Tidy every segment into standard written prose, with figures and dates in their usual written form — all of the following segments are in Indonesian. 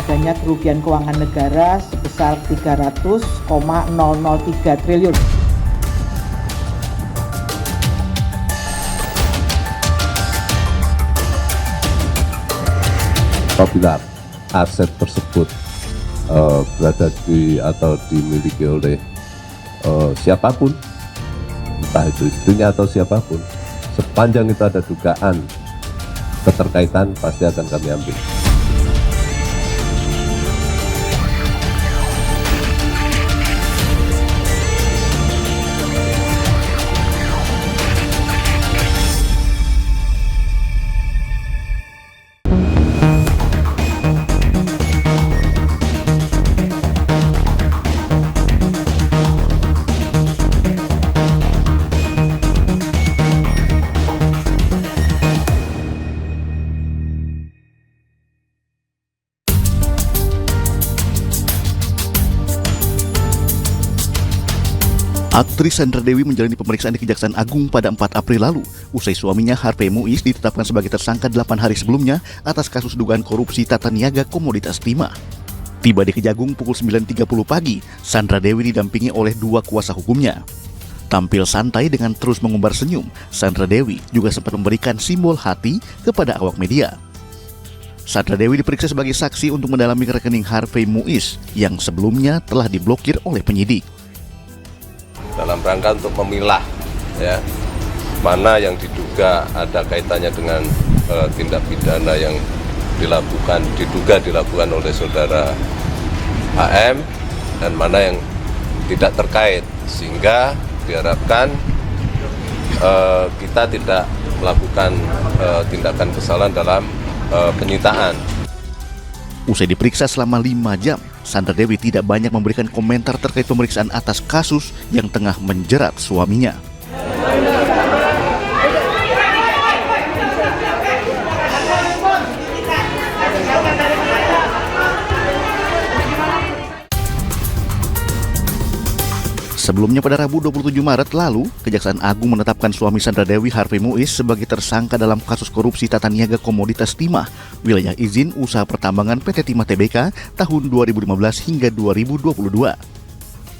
adanya kerugian keuangan negara sebesar 300,003 triliun. Apabila aset tersebut berada di atau dimiliki oleh siapapun, entah itu istrinya atau siapapun, sepanjang itu ada dugaan keterkaitan, pasti akan kami ambil. Aktris Sandra Dewi menjalani pemeriksaan di Kejaksaan Agung pada 4 April lalu, usai suaminya Harvey Muiz ditetapkan sebagai tersangka 8 hari sebelumnya atas kasus dugaan korupsi tata niaga komoditas timah. Tiba di Kejagung pukul 9.30 pagi, Sandra Dewi didampingi oleh 2 kuasa hukumnya. Tampil santai dengan terus mengumbar senyum, Sandra Dewi juga sempat memberikan simbol hati kepada awak media. Sandra Dewi diperiksa sebagai saksi untuk mendalami rekening Harvey Muiz yang sebelumnya telah diblokir oleh penyidik. Dalam rangka untuk memilah ya, mana yang diduga ada kaitannya dengan tindak pidana yang diduga dilakukan oleh saudara HM dan mana yang tidak terkait, sehingga diharapkan kita tidak melakukan tindakan kesalahan dalam penyitaan. Usai diperiksa selama 5 jam, Sandra Dewi tidak banyak memberikan komentar terkait pemeriksaan atas kasus yang tengah menjerat suaminya. Sebelumnya pada Rabu 27 Maret lalu, Kejaksaan Agung menetapkan suami Sandra Dewi, Harvey Muiz, sebagai tersangka dalam kasus korupsi tata niaga komoditas timah, wilayah izin usaha pertambangan PT Timah Tbk tahun 2015 hingga 2022.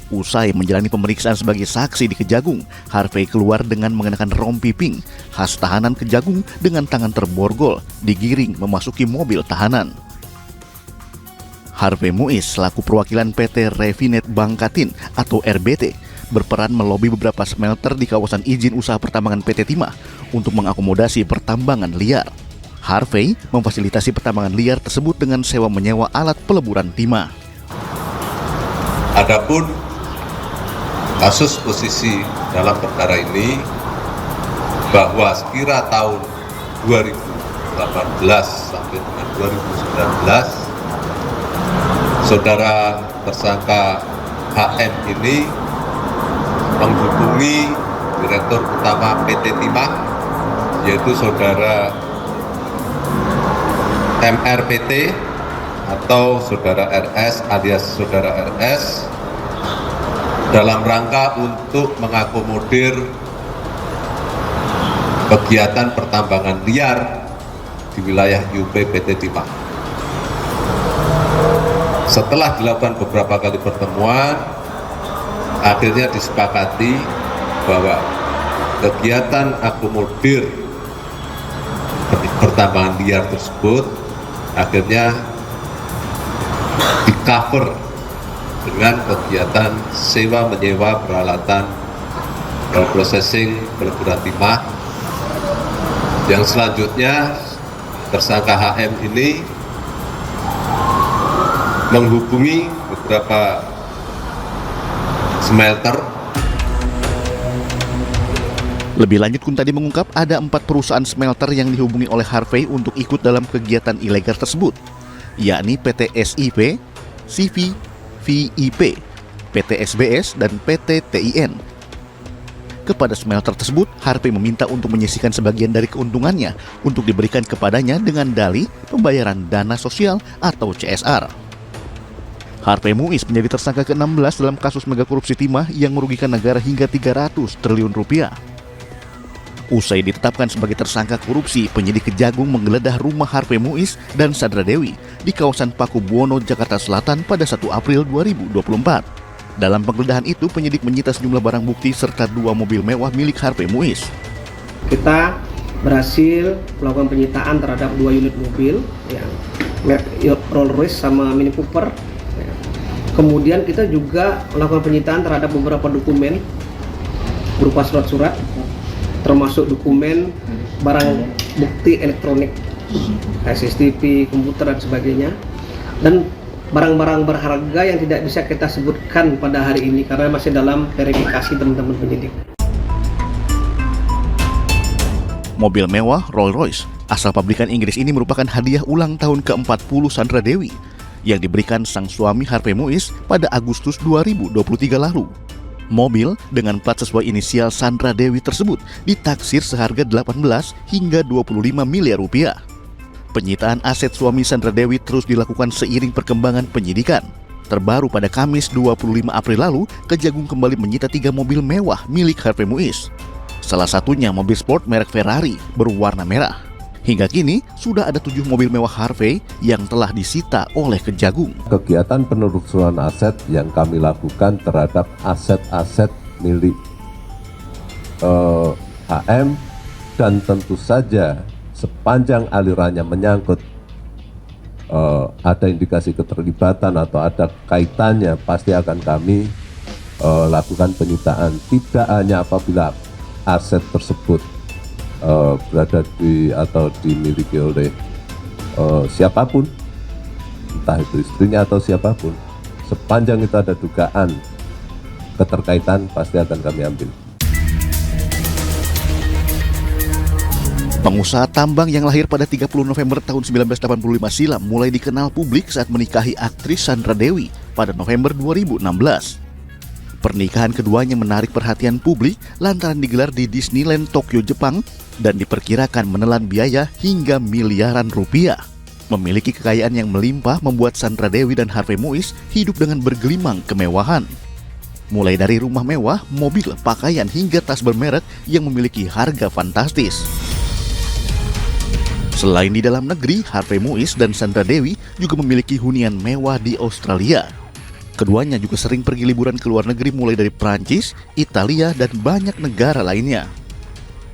Usai menjalani pemeriksaan sebagai saksi di Kejagung, Harvey keluar dengan mengenakan rompi pink, khas tahanan Kejagung dengan tangan terborgol, digiring memasuki mobil tahanan. Harvey Muiz selaku perwakilan PT Refinet Bangkatin atau RBT berperan melobi beberapa smelter di kawasan izin usaha pertambangan PT Timah untuk mengakomodasi pertambangan liar. Harvey memfasilitasi pertambangan liar tersebut dengan sewa menyewa alat peleburan timah. Adapun kasus posisi dalam perkara ini bahwa sekira tahun 2018 sampai dengan 2019 saudara tersangka HM ini menghubungi Direktur Utama PT Timah, yaitu saudara MRPT atau saudara RS alias saudara RS, dalam rangka untuk mengakomodir kegiatan pertambangan liar di wilayah IUP PT Timah. Setelah dilakukan beberapa kali pertemuan, akhirnya disepakati bahwa kegiatan akomodir pertambangan liar tersebut akhirnya di-cover dengan kegiatan sewa menyewa peralatan processing peleburan timah, yang selanjutnya tersangka HM ini menghubungi beberapa smelter. Lebih lanjut, Kuntadi mengungkap ada 4 perusahaan smelter yang dihubungi oleh Harvey untuk ikut dalam kegiatan ilegal tersebut, yakni PT SIP, CV, VIP, PT SBS, dan PT TIN. Kepada smelter tersebut, Harvey meminta untuk menyisihkan sebagian dari keuntungannya untuk diberikan kepadanya dengan dalih pembayaran dana sosial atau CSR. Harvey Muiz menjadi tersangka ke-16 dalam kasus megakorupsi timah yang merugikan negara hingga 300 triliun rupiah. Usai ditetapkan sebagai tersangka korupsi, penyidik Kejagung menggeledah rumah Harvey Muiz dan Sandra Dewi di kawasan Paku Buwono, Jakarta Selatan pada 1 April 2024. Dalam penggeledahan itu, penyidik menyita sejumlah barang bukti serta 2 mobil mewah milik Harvey Muiz. Kita berhasil melakukan penyitaan terhadap 2 unit mobil, Rolls Royce sama Mini Cooper. Kemudian kita juga melakukan penyitaan terhadap beberapa dokumen berupa surat-surat, termasuk dokumen barang bukti elektronik, CCTV, komputer dan sebagainya, dan barang-barang berharga yang tidak bisa kita sebutkan pada hari ini karena masih dalam verifikasi teman-teman penyidik. Mobil mewah Rolls Royce asal pabrikan Inggris ini merupakan hadiah ulang tahun ke-40 Sandra Dewi yang diberikan sang suami Harvey Muiz pada Agustus 2023 lalu. Mobil dengan plat sesuai inisial Sandra Dewi tersebut ditaksir seharga 18 hingga 25 miliar rupiah. Penyitaan aset suami Sandra Dewi terus dilakukan seiring perkembangan penyidikan. Terbaru pada Kamis 25 April lalu, Kejagung kembali menyita 3 mobil mewah milik Harvey Muiz. Salah satunya mobil sport merek Ferrari berwarna merah. Hingga kini sudah ada 7 mobil mewah Harvey yang telah disita oleh Kejagung. Kegiatan penelusuran aset yang kami lakukan terhadap aset-aset milik HM, dan tentu saja sepanjang alirannya menyangkut ada indikasi keterlibatan atau ada kaitannya, pasti akan kami lakukan penyitaan. Tidak hanya apabila aset tersebut berada di atau dimiliki oleh siapapun, entah itu istrinya atau siapapun, sepanjang itu ada dugaan keterkaitan pasti akan kami ambil. Pengusaha tambang yang lahir pada 30 November tahun 1985 silam mulai dikenal publik saat menikahi aktris Sandra Dewi pada November 2016. Pernikahan keduanya menarik perhatian publik lantaran digelar di Disneyland Tokyo, Jepang, dan diperkirakan menelan biaya hingga miliaran rupiah. Memiliki kekayaan yang melimpah membuat Sandra Dewi dan Harvey Muiz hidup dengan bergelimang kemewahan. Mulai dari rumah mewah, mobil, pakaian, hingga tas bermerek yang memiliki harga fantastis. Selain di dalam negeri, Harvey Muiz dan Sandra Dewi juga memiliki hunian mewah di Australia. Keduanya juga sering pergi liburan ke luar negeri mulai dari Prancis, Italia, dan banyak negara lainnya.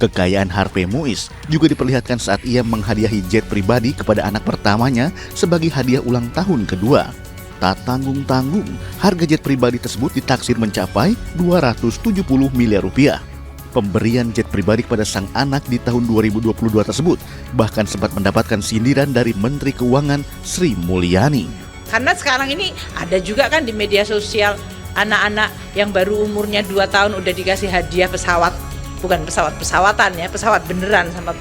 Kekayaan Harvey Muiz juga diperlihatkan saat ia menghadiahi jet pribadi kepada anak pertamanya sebagai hadiah ulang tahun kedua. Tak tanggung-tanggung, harga jet pribadi tersebut ditaksir mencapai 270 miliar rupiah. Pemberian jet pribadi kepada sang anak di tahun 2022 tersebut bahkan sempat mendapatkan sindiran dari Menteri Keuangan Sri Mulyani. Karena sekarang ini ada juga kan di media sosial anak-anak yang baru umurnya 2 tahun udah dikasih hadiah pesawat, bukan pesawat-pesawatan ya, pesawat beneran sama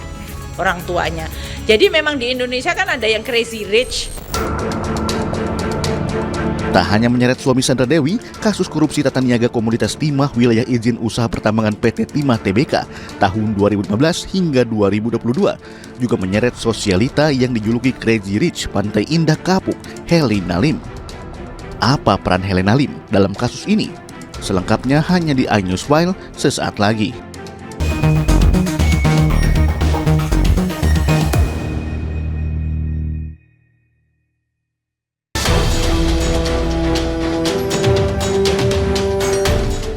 orang tuanya. Jadi memang di Indonesia kan ada yang crazy rich. Tak hanya menyeret suami Sandra Dewi, kasus korupsi tata niaga komoditas timah wilayah izin usaha pertambangan PT Timah Tbk tahun 2015 hingga 2022 juga menyeret sosialita yang dijuluki Crazy Rich Pantai Indah Kapuk, Helena Lim. Apa peran Helena Lim dalam kasus ini? Selengkapnya hanya di iNewsFile sesaat lagi.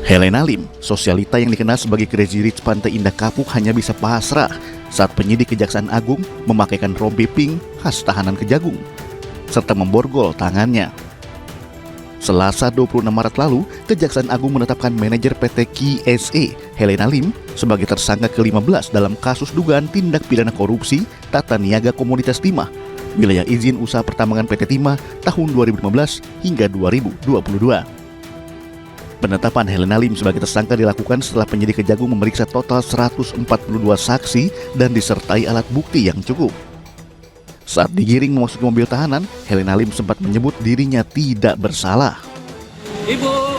Helena Lim, sosialita yang dikenal sebagai Crazy Rich Pantai Indah Kapuk, hanya bisa pasrah saat penyidik Kejaksaan Agung memakaikan rompi pink khas tahanan Kejagung, serta memborgol tangannya. Selasa 26 Maret lalu, Kejaksaan Agung menetapkan manajer PT KSE, Helena Lim, sebagai tersangka ke-15 dalam kasus dugaan tindak pidana korupsi tata niaga komoditas timah, wilayah izin usaha pertambangan PT Timah tahun 2015 hingga 2022. Penetapan Helena Lim sebagai tersangka dilakukan setelah penyidik Kejagung memeriksa total 142 saksi dan disertai alat bukti yang cukup. Saat digiring memasuki mobil tahanan, Helena Lim sempat menyebut dirinya tidak bersalah. Ibu,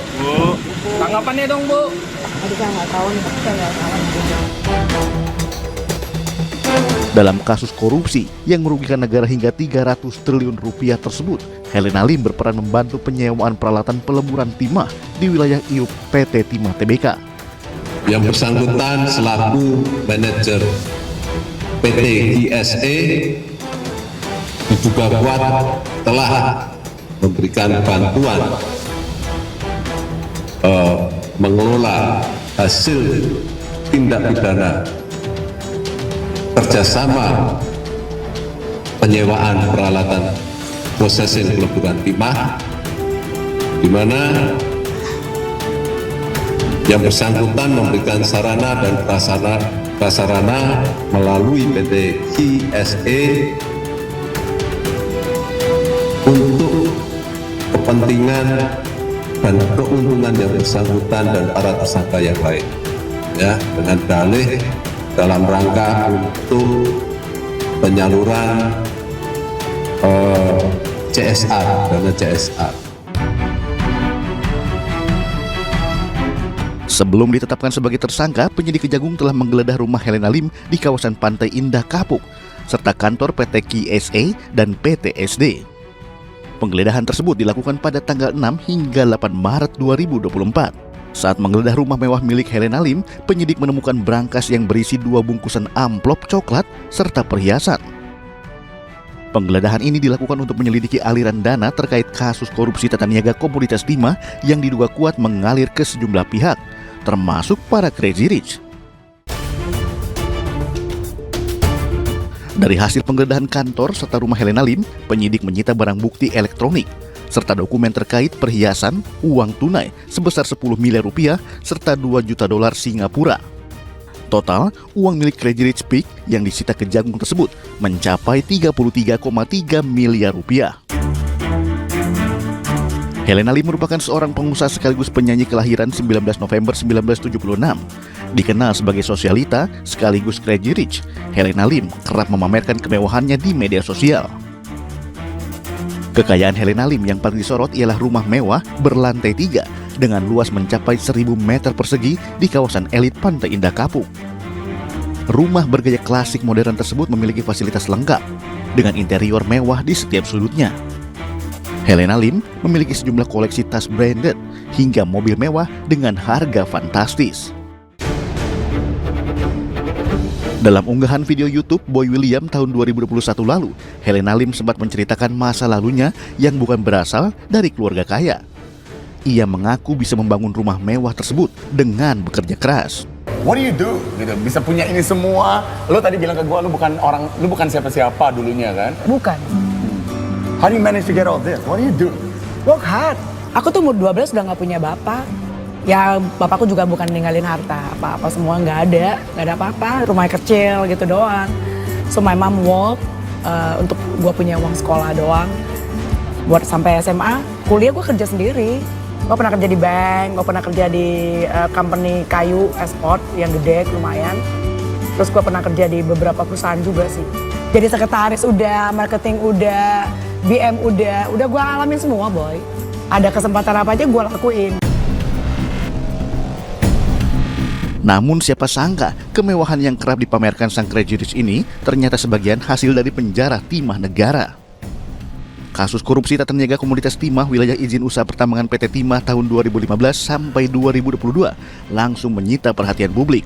tanggapannya dong Bu. Tadi saya nggak tahu nih, saya nggak tahu. Dalam kasus korupsi yang merugikan negara hingga 300 triliun rupiah tersebut, Helena Lim berperan membantu penyewaan peralatan peleburan timah di wilayah IUP PT Timah Tbk. yang bersangkutan selaku manajer PT GSE diduga kuat telah memberikan bantuan mengelola hasil tindak pidana kerjasama penyewaan peralatan processing peleburan timah, di mana yang bersangkutan memberikan sarana dan prasarana melalui PT GSE untuk kepentingan dan keuntungan yang bersangkutan dan para tersangka yang lain, ya, dengan dalih dalam rangka untuk penyaluran CSR, dana CSR. Sebelum ditetapkan sebagai tersangka, penyidik Kejagung telah menggeledah rumah Helena Lim di kawasan Pantai Indah Kapuk, serta kantor PT GSE dan PT SD. Penggeledahan tersebut dilakukan pada tanggal 6 hingga 8 Maret 2024. Saat menggeledah rumah mewah milik Helena Lim, penyidik menemukan brankas yang berisi 2 bungkusan amplop coklat serta perhiasan. Penggeledahan ini dilakukan untuk menyelidiki aliran dana terkait kasus korupsi tata niaga komoditas timah yang diduga kuat mengalir ke sejumlah pihak, termasuk para Crazy Rich. Dari hasil penggeledahan kantor serta rumah Helena Lim, penyidik menyita barang bukti elektronik, serta dokumen terkait perhiasan, uang tunai sebesar 10 miliar rupiah, serta 2 juta dolar Singapura. Total, uang milik Crazy Rich Peak yang disita Kejagung tersebut mencapai 33,3 miliar rupiah. Helena Lim merupakan seorang pengusaha sekaligus penyanyi kelahiran 19 November 1976. Dikenal sebagai sosialita sekaligus Crazy Rich, Helena Lim kerap memamerkan kemewahannya di media sosial. Kekayaan Helena Lim yang paling disorot ialah rumah mewah berlantai 3 dengan luas mencapai 1000 meter persegi di kawasan elit Pantai Indah Kapuk. Rumah bergaya klasik modern tersebut memiliki fasilitas lengkap dengan interior mewah di setiap sudutnya. Helena Lim memiliki sejumlah koleksi tas branded hingga mobil mewah dengan harga fantastis. Dalam unggahan video YouTube Boy William tahun 2021 lalu, Helena Lim sempat menceritakan masa lalunya yang bukan berasal dari keluarga kaya. Ia mengaku bisa membangun rumah mewah tersebut dengan bekerja keras. What do you do? Gitu, bisa punya ini semua. Lo tadi bilang ke gua lu bukan siapa-siapa dulunya kan? Bukan. How do you manage to get all this? What do you do? Work hard. Aku tuh umur 12 udah gak punya bapak. Ya bapakku juga bukan ninggalin harta, apa-apa semua nggak ada apa-apa, rumah kecil gitu doang. So my mom work untuk gue punya uang sekolah doang. Buat sampai SMA, kuliah gue kerja sendiri. Gue pernah kerja di bank, gue pernah kerja di company kayu, export yang gede lumayan. Terus gue pernah kerja di beberapa perusahaan juga sih. Jadi sekretaris udah, marketing udah, BM udah gue alamin semua boy. Ada kesempatan apa aja gue lakuin. Namun siapa sangka kemewahan yang kerap dipamerkan sang Crazy Rich ini ternyata sebagian hasil dari penjara timah negara. Kasus korupsi tata niaga komoditas timah wilayah izin usaha pertambangan PT Timah tahun 2015 sampai 2022 langsung menyita perhatian publik.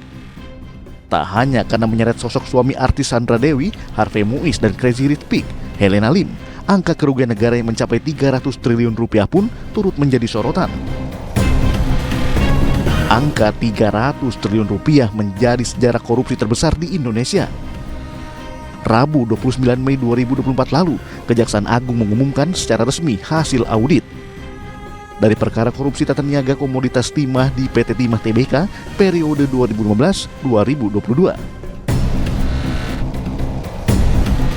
Tak hanya karena menyeret sosok suami artis Sandra Dewi, Harvey Muiz dan Crazy Rich Peak, Helena Lim, angka kerugian negara yang mencapai 300 triliun rupiah pun turut menjadi sorotan. Angka 300 triliun rupiah menjadi sejarah korupsi terbesar di Indonesia. Rabu 29 Mei 2024 lalu, Kejaksaan Agung mengumumkan secara resmi hasil audit dari perkara korupsi tata niaga komoditas timah di PT Timah Tbk periode 2015-2022.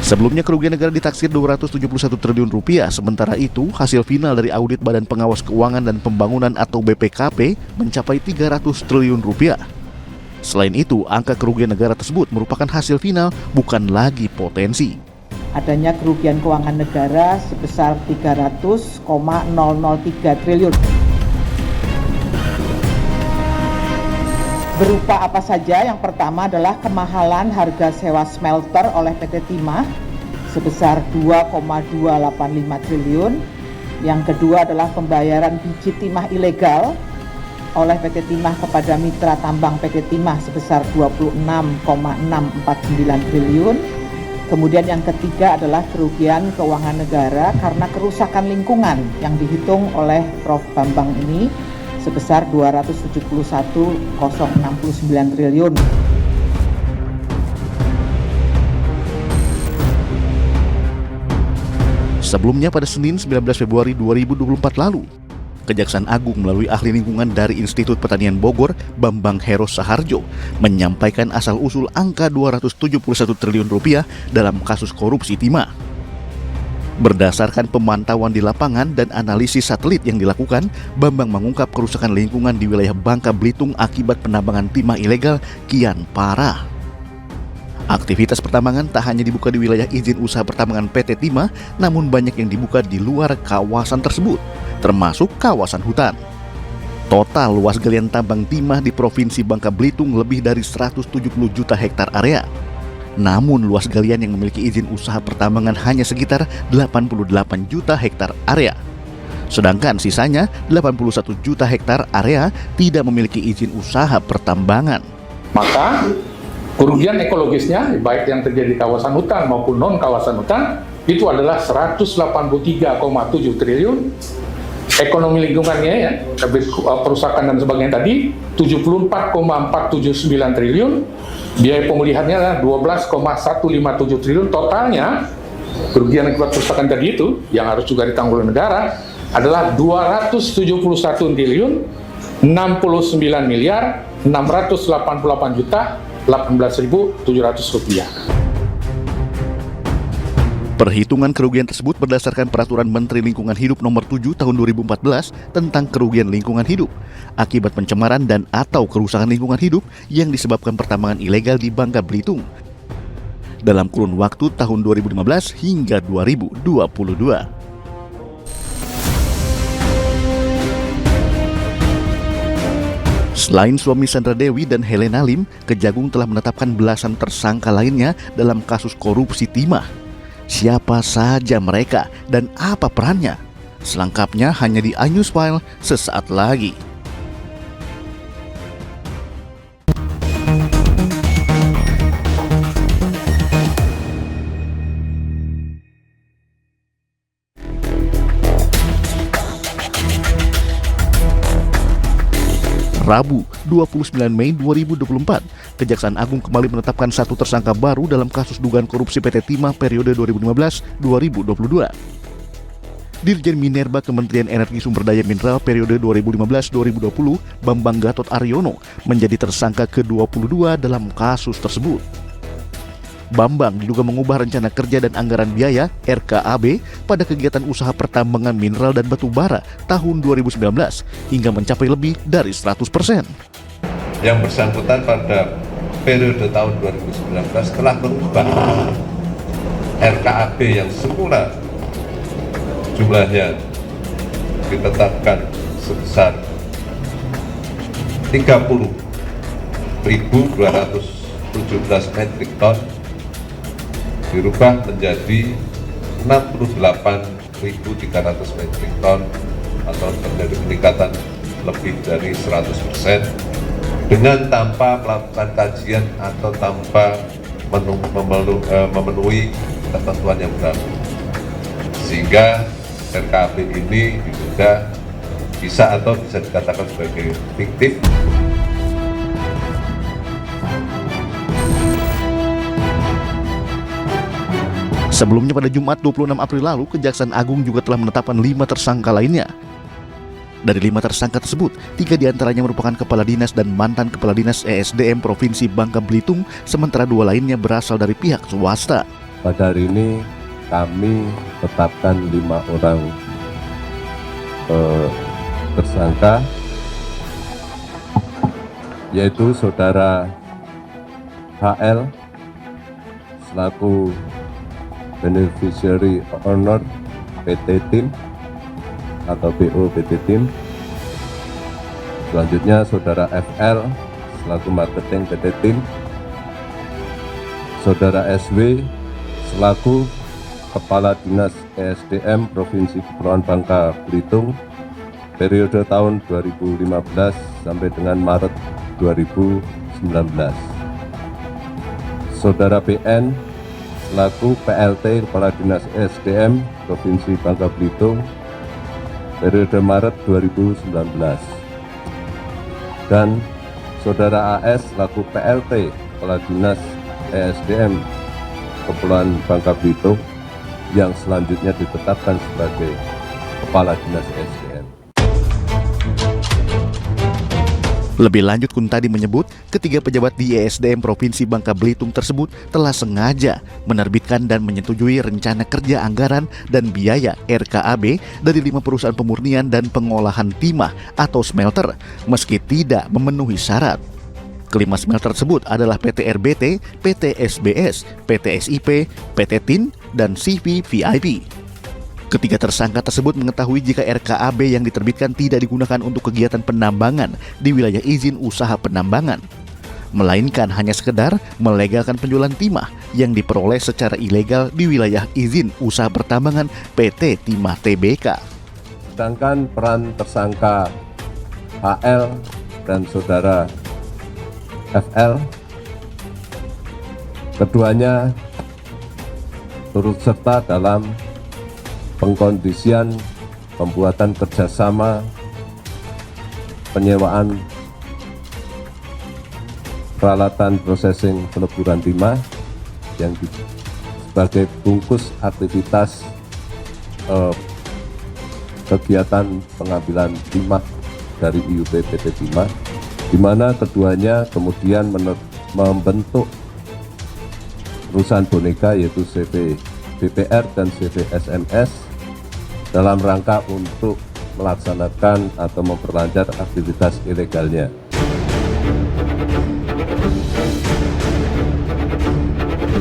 Sebelumnya kerugian negara ditaksir 271 triliun rupiah, sementara itu hasil final dari audit Badan Pengawas Keuangan dan Pembangunan atau BPKP mencapai 300 triliun rupiah. Selain itu, angka kerugian negara tersebut merupakan hasil final, bukan lagi potensi. Adanya kerugian keuangan negara sebesar 300,003 triliun. Berupa apa saja? Yang pertama adalah kemahalan harga sewa smelter oleh PT Timah sebesar 2,285 triliun. Yang kedua adalah pembayaran biji timah ilegal oleh PT Timah kepada mitra tambang PT Timah sebesar 26,649 triliun. Kemudian yang ketiga adalah kerugian keuangan negara karena kerusakan lingkungan yang dihitung oleh Prof. Bambang ini sebesar 271,069 triliun. Sebelumnya pada Senin 19 Februari 2024 lalu, Kejaksaan Agung melalui ahli lingkungan dari Institut Pertanian Bogor, Bambang Heros Saharjo, menyampaikan asal-usul angka 271 triliun rupiah dalam kasus korupsi timah. Berdasarkan pemantauan di lapangan dan analisis satelit yang dilakukan, Bambang mengungkap kerusakan lingkungan di wilayah Bangka Belitung akibat penambangan timah ilegal kian parah. Aktivitas pertambangan tak hanya dibuka di wilayah izin usaha pertambangan PT Timah, namun banyak yang dibuka di luar kawasan tersebut, termasuk kawasan hutan. Total luas galian tambang timah di Provinsi Bangka Belitung lebih dari 170 juta hektar area. Namun luas galian yang memiliki izin usaha pertambangan hanya sekitar 88 juta hektar area. Sedangkan sisanya 81 juta hektar area tidak memiliki izin usaha pertambangan. Maka kerugian ekologisnya, baik yang terjadi di kawasan hutan maupun non-kawasan hutan, itu adalah 183,7 triliun. Ekonomi lingkungannya, ya, perusakan dan sebagainya tadi, 74,479 triliun. Biaya pemulihannya adalah 12,157 triliun. Totalnya, kerugian akibat perusakan tadi itu, yang harus juga ditanggung oleh negara, adalah 271 triliun, 69 miliar, 688 juta, 18.700 rupiah. Perhitungan kerugian tersebut berdasarkan Peraturan Menteri Lingkungan Hidup Nomor 7 Tahun 2014 tentang kerugian lingkungan hidup akibat pencemaran dan atau kerusakan lingkungan hidup yang disebabkan pertambangan ilegal di Bangka Belitung dalam kurun waktu tahun 2015 hingga 2022. Selain suami Sandra Dewi dan Helena Lim, Kejagung telah menetapkan belasan tersangka lainnya dalam kasus korupsi timah. Siapa saja mereka dan apa perannya? Selengkapnya hanya di iNewsFile sesaat lagi. Rabu, 29 Mei 2024, Kejaksaan Agung kembali menetapkan satu tersangka baru dalam kasus dugaan korupsi PT Timah periode 2015-2022. Dirjen Minerba Kementerian Energi Sumber Daya Mineral periode 2015-2020, Bambang Gatot Aryono, menjadi tersangka ke-22 dalam kasus tersebut. Bambang diduga mengubah rencana kerja dan anggaran biaya RKAB pada kegiatan usaha pertambangan mineral dan batu bara tahun 2019 hingga mencapai lebih dari 100%. Yang bersangkutan pada periode tahun 2019 telah merubah RKAB yang semula jumlahnya ditetapkan sebesar 30.217 metrik ton dirubah menjadi 68.300 metrik ton atau terjadi peningkatan lebih dari 100% dengan tanpa melakukan kajian atau tanpa memenuhi ketentuan yang berlaku, sehingga RKAB ini diduga bisa dikatakan sebagai fiktif. Sebelumnya pada Jumat 26 April lalu, Kejaksaan Agung juga telah menetapkan 5 tersangka lainnya. Dari 5 tersangka tersebut, 3 diantaranya merupakan kepala dinas dan mantan kepala dinas ESDM Provinsi Bangka Belitung, sementara 2 lainnya berasal dari pihak swasta. Pada hari ini kami tetapkan 5 orang tersangka, yaitu Saudara HL selaku Beneficiary Owner PT Tim atau BO PT Tim. Selanjutnya Saudara FL selaku Marketing PT Tim. Saudara SW selaku Kepala Dinas ESDM Provinsi Kepulauan Bangka Belitung. periode tahun 2015 sampai dengan Maret 2019. Saudara PN selaku PLT Kepala Dinas SDM Provinsi Bangka Belitung periode Maret 2019 dan Saudara AS selaku PLT Kepala Dinas ESDM Kepulauan Bangka Belitung yang selanjutnya ditetapkan sebagai Kepala Dinas ESDM. Lebih lanjut, Kuntadi menyebut ketiga pejabat di ESDM Provinsi Bangka Belitung tersebut telah sengaja menerbitkan dan menyetujui rencana kerja anggaran dan biaya RKAB dari 5 perusahaan pemurnian dan pengolahan timah atau smelter meski tidak memenuhi syarat. Kelima smelter tersebut adalah PT RBT, PT SBS, PT SIP, PT TIN, dan CV VIP. Ketiga tersangka tersebut mengetahui jika RKAB yang diterbitkan tidak digunakan untuk kegiatan penambangan di wilayah izin usaha penambangan, melainkan hanya sekedar melegalkan penjualan timah yang diperoleh secara ilegal di wilayah izin usaha pertambangan PT Timah Tbk. Sedangkan peran tersangka HL dan saudara FL, keduanya turut serta dalam pengkondisian pembuatan kerjasama penyewaan peralatan processing peleburan timah yang sebagai bungkus aktivitas kegiatan pengambilan timah dari IUP PT Timah, di mana keduanya kemudian membentuk perusahaan boneka yaitu CV BPR dan CV SMS dalam rangka untuk melaksanakan atau memperlancar aktivitas ilegalnya.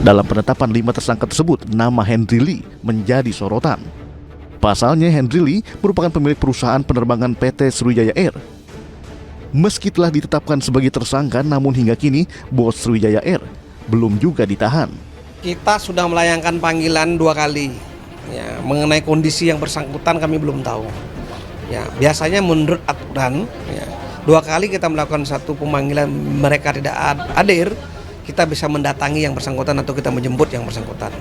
Dalam penetapan 5 tersangka tersebut, nama Henry Lee menjadi sorotan. Pasalnya, Henry Lee merupakan pemilik perusahaan penerbangan PT Sriwijaya Air. Meski telah ditetapkan sebagai tersangka, namun hingga kini bos Sriwijaya Air belum juga ditahan. Kita sudah melayangkan panggilan 2 kali. Ya, mengenai kondisi yang bersangkutan kami belum tahu. Ya, biasanya menurut aturan, ya, 2 kali kita melakukan satu pemanggilan mereka tidak hadir, kita bisa mendatangi yang bersangkutan atau kita menjemput yang bersangkutan.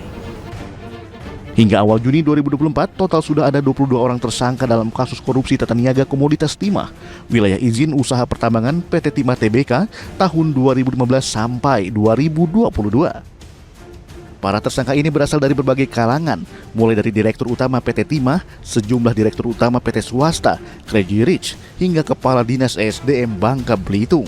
Hingga awal Juni 2024, total sudah ada 22 orang tersangka dalam kasus korupsi tata niaga komoditas timah, wilayah izin usaha pertambangan PT Timah Tbk tahun 2015 sampai 2022. Para tersangka ini berasal dari berbagai kalangan, mulai dari Direktur Utama PT Timah, sejumlah Direktur Utama PT Swasta, Crazy Rich, hingga Kepala Dinas ESDM Bangka Belitung.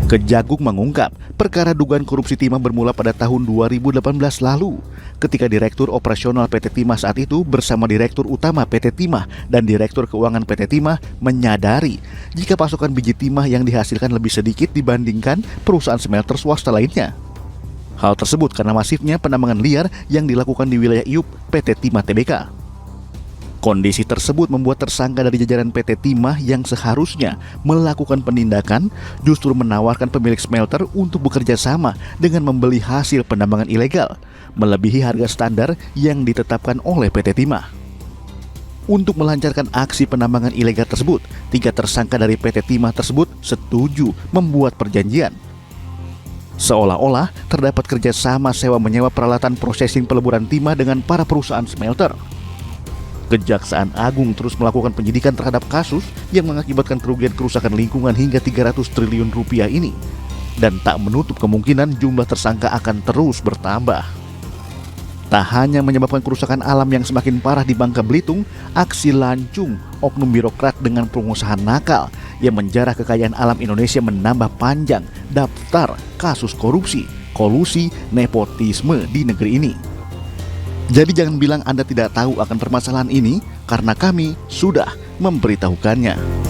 Kejagung mengungkap, perkara dugaan korupsi timah bermula pada tahun 2018 lalu, ketika Direktur Operasional PT Timah saat itu bersama Direktur Utama PT Timah dan Direktur Keuangan PT Timah menyadari jika pasokan biji timah yang dihasilkan lebih sedikit dibandingkan perusahaan smelter swasta lainnya. Hal tersebut karena masifnya penambangan liar yang dilakukan di wilayah IUP PT Timah Tbk. Kondisi tersebut membuat tersangka dari jajaran PT Timah yang seharusnya melakukan penindakan justru menawarkan pemilik smelter untuk bekerja sama dengan membeli hasil penambangan ilegal, melebihi harga standar yang ditetapkan oleh PT Timah. Untuk melancarkan aksi penambangan ilegal tersebut, 3 tersangka dari PT Timah tersebut setuju membuat perjanjian. Seolah-olah terdapat kerjasama sewa menyewa peralatan prosesing peleburan timah dengan para perusahaan smelter. Kejaksaan Agung terus melakukan penyidikan terhadap kasus yang mengakibatkan kerugian kerusakan lingkungan hingga 300 triliun rupiah ini, dan tak menutup kemungkinan jumlah tersangka akan terus bertambah. Tak hanya menyebabkan kerusakan alam yang semakin parah di Bangka Belitung, aksi lancung oknum birokrat dengan pengusaha nakal yang menjarah kekayaan alam Indonesia menambah panjang daftar kasus korupsi, kolusi, nepotisme di negeri ini. Jadi jangan bilang Anda tidak tahu akan permasalahan ini, karena kami sudah memberitahukannya.